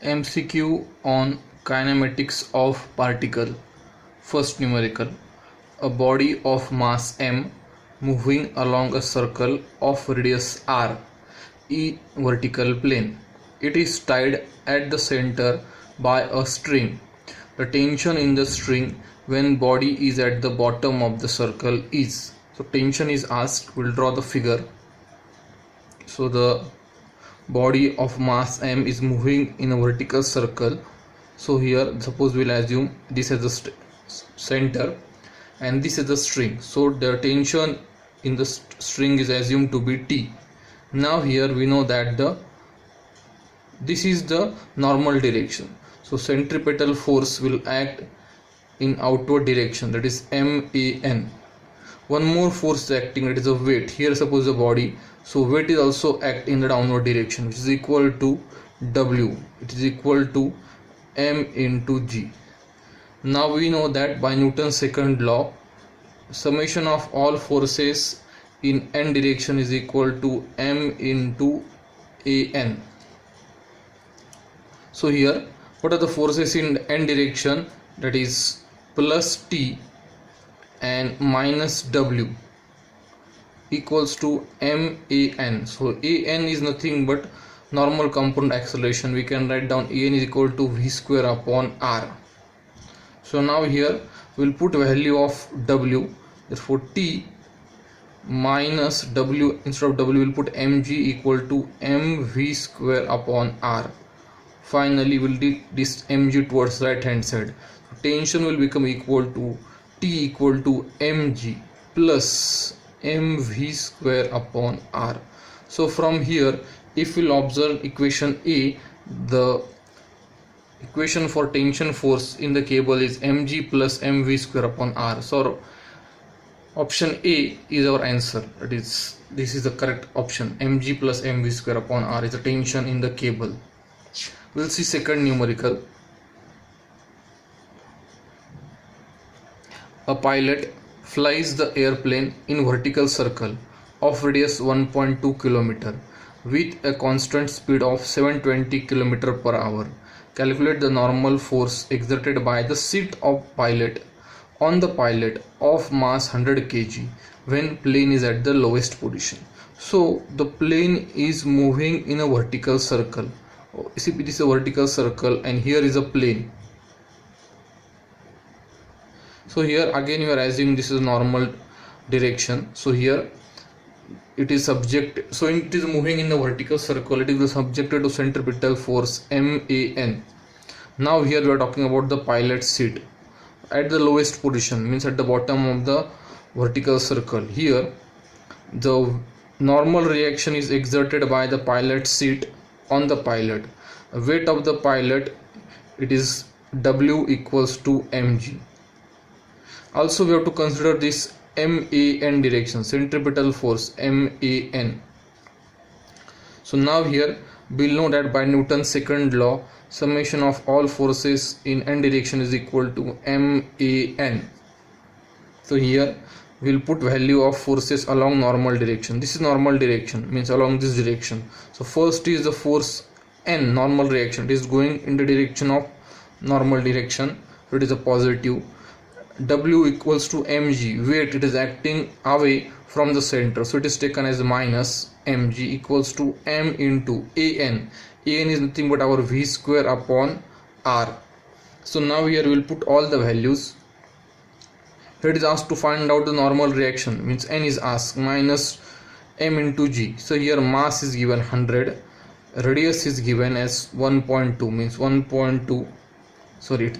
MCQ on kinematics of particle. First numerical. A body of mass m moving along a circle of radius r in vertical plane. It is tied at the center by a string. The tension in the string when body is at the bottom of the circle is. So tension is asked. We'll draw the figure. So the body of mass m is moving in a vertical circle. So here suppose we'll assume this is the center and this is the string. So the tension in the string is assumed to be T. Now here we know that this is the normal direction. So centripetal force will act in outward direction, that is MAN. One more force is acting, that is a weight. Here suppose the body, so weight is also act in the downward direction, which is equal to W. It is equal to M into G. Now we know that by Newton's second law, summation of all forces in n direction is equal to M into AN. So here what are the forces in n direction? That is plus T and minus W equals to MAN. So AN is nothing but normal component acceleration. We can write down AN is equal to V square upon R. So now here we'll put value of W. Therefore T minus W, instead of W we'll put mg equal to mv square upon R. Finally we'll take this mg towards right hand side. So tension will become equal to T equal to mg plus mv square upon R. So from here if we'll observe equation A, the equation for tension force in the cable is mg plus mv square upon R. So option A is our answer. That is, this is the correct option. Mg plus mv square upon R is the tension in the cable. We'll see second numerical. A pilot flies the airplane in vertical circle of radius 1.2 km with a constant speed of 720 km per hour. Calculate the normal force exerted by the seat of pilot on the pilot of mass 100 kg when plane is at the lowest position. So the plane is moving in a vertical circle. See, this is a vertical circle and here is a plane. So here again you are assuming this is normal direction. So here it is subject, so it is moving in the vertical circle. It is subjected to centripetal force MAN. Now here we are talking about the pilot's seat at the lowest position, means at the bottom of the vertical circle. Here the normal reaction is exerted by the pilot's seat on the pilot. Weight of the pilot, it is W equals to mg. Also we have to consider this MAN direction, centripetal force MAN. So now here we'll know that by Newton's second law, summation of all forces in n direction is equal to MAN. So here we'll put value of forces along normal direction. This is normal direction, means along this direction. So first is the force N, normal reaction. It is going in the direction of normal direction. So it is a positive. W equals to mg, weight, it is acting away from the center, so it is taken as minus mg equals to m into an. An is nothing but our v square upon R. So now here we will put all the values. Here it is asked to find out the normal reaction, means n is asked, minus m into g. So here mass is given 100, radius is given as 1.2, means 1.2, sorry,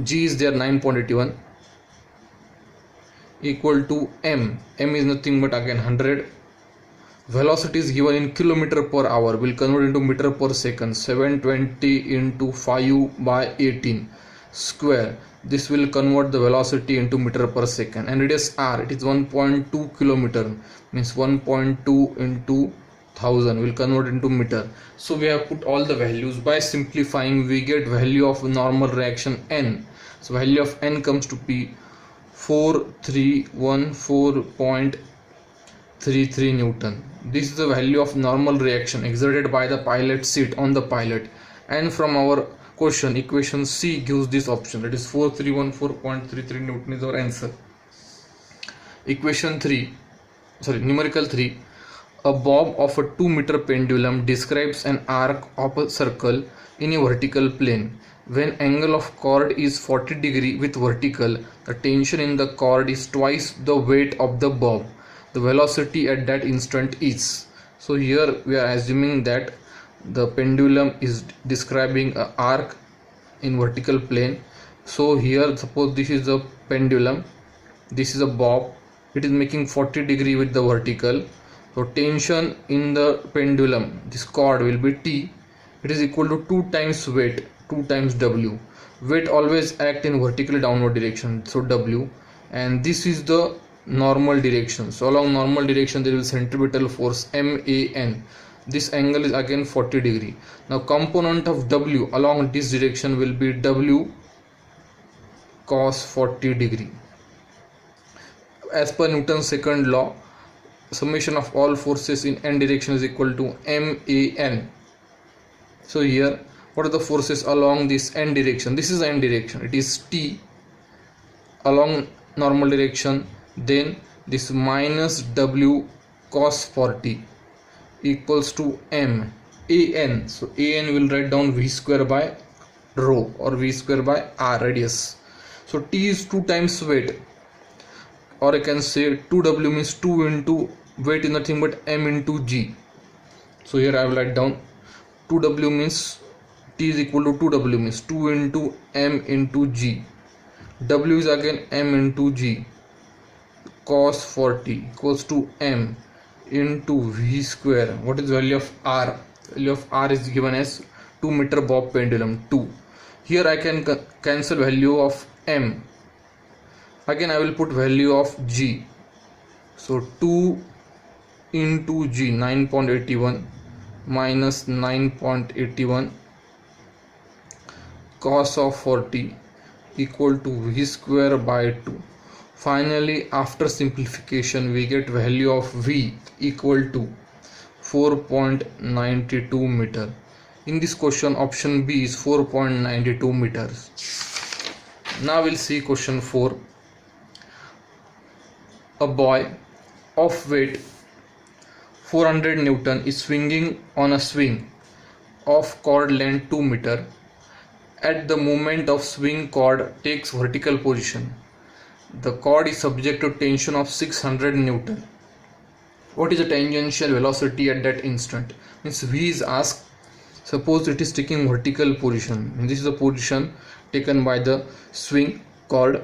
G is there 9.81 equal to m. M is nothing but again 100. Velocity is given in kilometer per hour. We'll convert into meter per second. 720 into 5 by 18 square. This will convert the velocity into meter per second. And radius r, it is 1.2 kilometer, means 1.2 into 1000 will convert into meter. So we have put all the values. By simplifying we get value of normal reaction n. So value of n comes to be 4314.33 Newton. This is the value of normal reaction exerted by the pilot seat on the pilot and from our question equation C gives this option, that is 4314.33 Newton is our answer. Numerical 3. A bob of a 2-meter pendulum describes an arc of a circle in a vertical plane. When angle of cord is 40 degree with vertical, the tension in the cord is twice the weight of the bob. The velocity at that instant is. So here we are assuming that the pendulum is describing an arc in vertical plane. So here suppose this is a pendulum, this is a bob, it is making 40 degree with the vertical. So tension in the pendulum, this cord will be T. It is equal to 2 times weight, 2 times W. Weight always act in vertical downward direction, so W. And this is the normal direction. So along normal direction there is centripetal force MAN. This angle is again 40 degree. Now component of W along this direction will be W cos 40 degree. As per Newton's second law, summation of all forces in n direction is equal to MAN. So here what are the forces along this n direction? This is n direction, it is T along normal direction, then this minus W cos 40 equals to M AN. So AN will write down V square by rho or V square by R, radius. So T is 2 times weight, or I can say 2W means 2 into weight is nothing but M into G. So here I will write down 2W means T is equal to 2W means 2 into M into G. W is again M into G. Cos 40 equals to M into V square. What is the value of R? Value of R is given as 2 meter bob pendulum 2. Here I can cancel value of M. Again I will put value of G. So 2 into G, 9.81 minus 9.81 cos of 40 equal to V square by 2. Finally, after simplification we get value of V equal to 4.92 meter. In this question option B is 4.92 meters. Now we'll see question 4. A boy of weight 400 Newton is swinging on a swing of cord length 2 meter. At the moment of swing, cord takes vertical position. The cord is subject to tension of 600 Newton. What is the tangential velocity at that instant? Means V is asked. Suppose it is taking vertical position, and this is the position taken by the swing cord.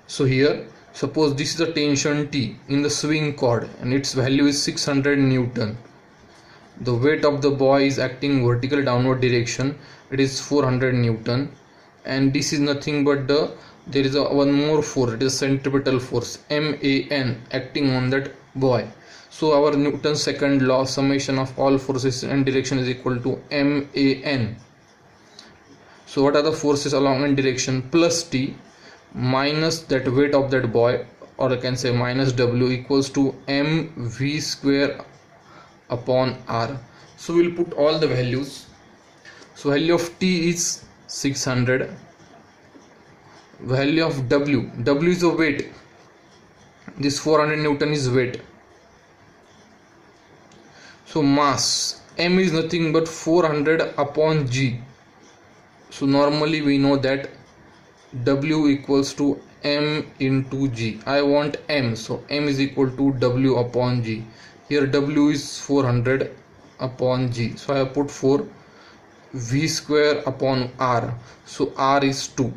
So here suppose this is the tension T in the swing cord and its value is 600 Newton. The weight of the boy is acting vertical downward direction, it is 400 Newton, and this is nothing but there is one more force, it is centripetal force MAN acting on that boy. So our Newton's second law, summation of all forces in direction is equal to MAN. So what are the forces along n direction? Plus T minus that weight of that boy, or I can say minus W, equals to mv square upon R. So we'll put all the values. So value of T is 600, value of W is the weight, this 400 Newton is weight. So mass M is nothing but 400 upon G. So normally we know that W equals to M into G. I want M, so M is equal to W upon G. Here W is 400 upon G, so I have put 4. V square upon R, so R is 2.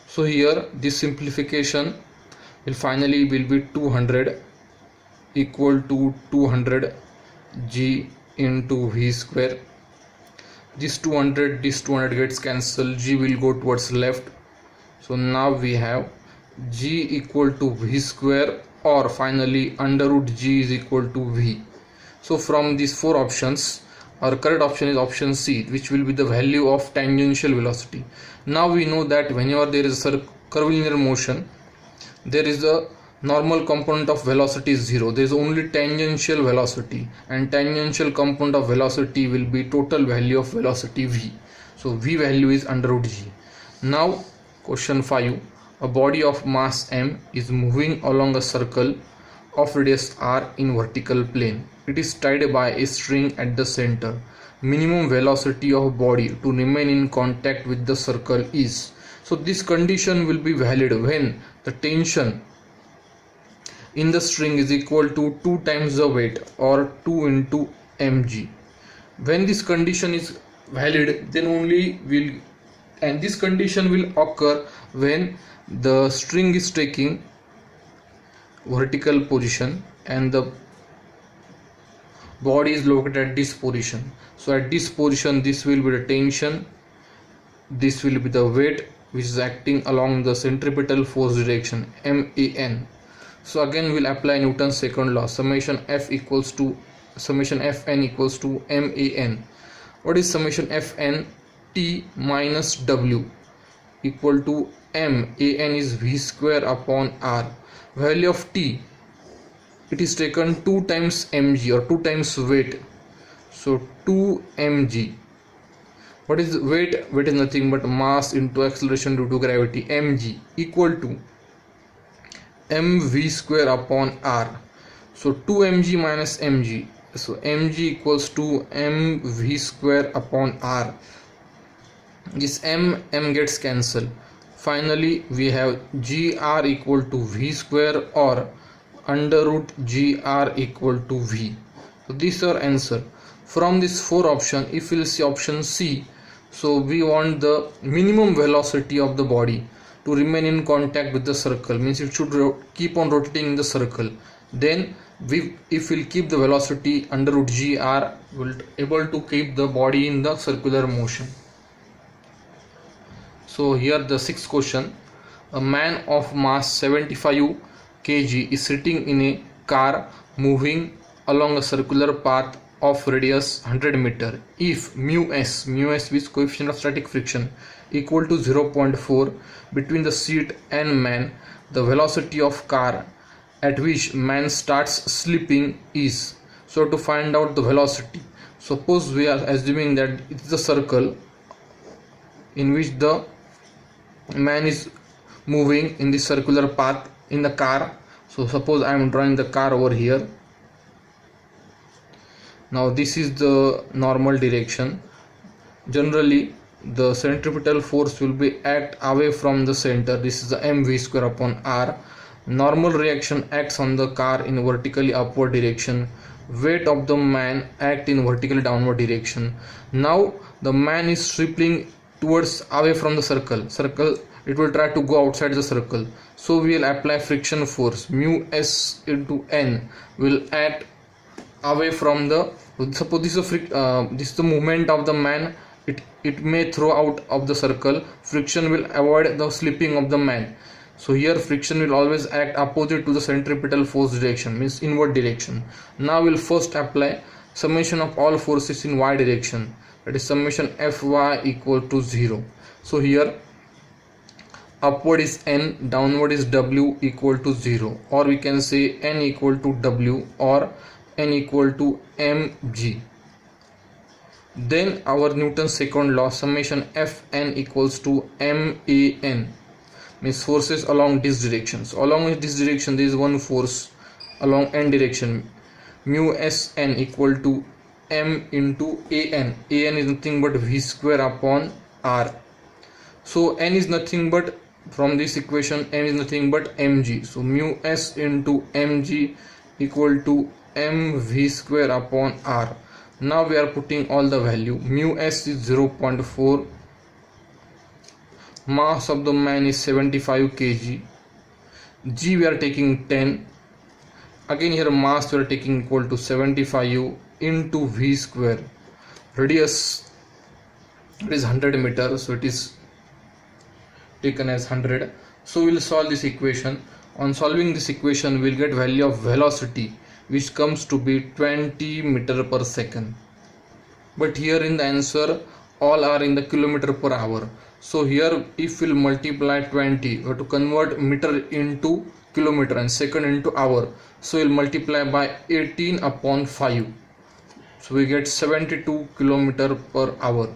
So here this simplification will finally be 200 equal to 200 G into V square. This 200 gets cancelled, G will go towards left. So now we have G equal to V square, or finally under root G is equal to V. So from these four options, our correct option is option C, which will be the value of tangential velocity. Now we know that whenever there is a curvilinear motion, there is a normal component of velocity is 0. There is only tangential velocity, and tangential component of velocity will be total value of velocity v. So v value is under root g. Now question 5. A body of mass m is moving along a circle of radius r in vertical plane. It is tied by a string at the center. Minimum velocity of body to remain in contact with the circle is. So this condition will be valid when the tension in the string is equal to 2 times the weight, or 2 into mg. When this condition is valid, then only and this condition will occur when the string is taking vertical position and the body is located at this position. So at this position, this will be the tension, this will be the weight which is acting along the centripetal force direction, MAN. So again we'll apply Newton's second law, summation Fn equals to MAN. What is summation Fn? T minus W equal to M. An is V square upon R. Value of T, it is taken 2 times mg, or 2 times weight. So 2 mg. What is weight? Weight is nothing but mass into acceleration due to gravity, mg, equal to mv square upon r. So 2 mg minus mg, so mg equals to mv square upon r. This m gets cancelled. Finally we have gr equal to v square, or under root gr equal to v. So this is our answer. From this 4 option, if we'll see option C, so we want the minimum velocity of the body to remain in contact with the circle, means it should keep on rotating in the circle. Then if we'll keep the velocity under root gr, we'll able to keep the body in the circular motion. So here the 6th question. A man of mass 75 kg is sitting in a car moving along a circular path of radius 100 meter. If mu s is coefficient of static friction, equal to 0.4 between the seat and man, the velocity of car at which man starts slipping is. So to find out the velocity, suppose we are assuming that it is a circle in which the man is moving in the circular path in the car. So suppose I am drawing the car over here. Now this is the normal direction. Generally the centripetal force will be act away from the center. This is the mv square upon r. Normal reaction acts on the car in vertically upward direction. Weight of the man act in vertically downward direction. Now the man is slipping towards away from the circle. It will try to go outside the circle. So we will apply friction force. Mu s into n will act away from the. Suppose this is the movement of the man. It may throw out of the circle. Friction will avoid the slipping of the man. So here friction will always act opposite to the centripetal force direction, means inward direction. Now we will first apply summation of all forces in y direction, that is summation Fy equal to 0. So here upward is n, downward is w equal to 0, or we can say n equal to w or n equal to mg. Then our Newton's second law, summation Fn equals to man, means forces along this direction. So along this direction there is one force along n direction, mu sn equal to m into an. An is nothing but v square upon r. So n is nothing but, from this equation, n is nothing but mg. So mu s into mg equal to mv square upon r. Now we are putting all the value. Mu s is 0.4. Mass of the man is 75 kg. G we are taking 10. Again here mass we are taking equal to 75 into v square. Radius is 100 meters, so it is taken as 100. So we will solve this equation. On solving this equation we will get value of velocity, which comes to be 20 meter per second. But here in the answer all are in the kilometer per hour. So here if we'll multiply 20, we have to convert meter into kilometer and second into hour. So we'll multiply by 18 upon 5. So we get 72 kilometer per hour.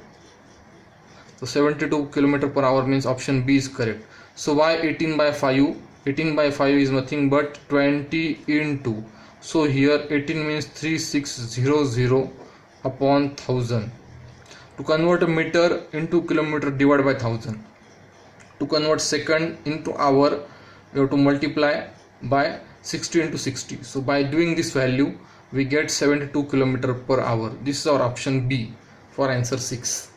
So 72 kilometer per hour means option B is correct. So why 18 by 5? 18 by 5 is nothing but 20 into. So here 18 means 3600 upon 1000. To convert a meter into kilometer, divide by 1000. To convert second into hour, you have to multiply by 60 into 60. So by doing this value, we get 72 kilometer per hour. This is our option B for answer 6.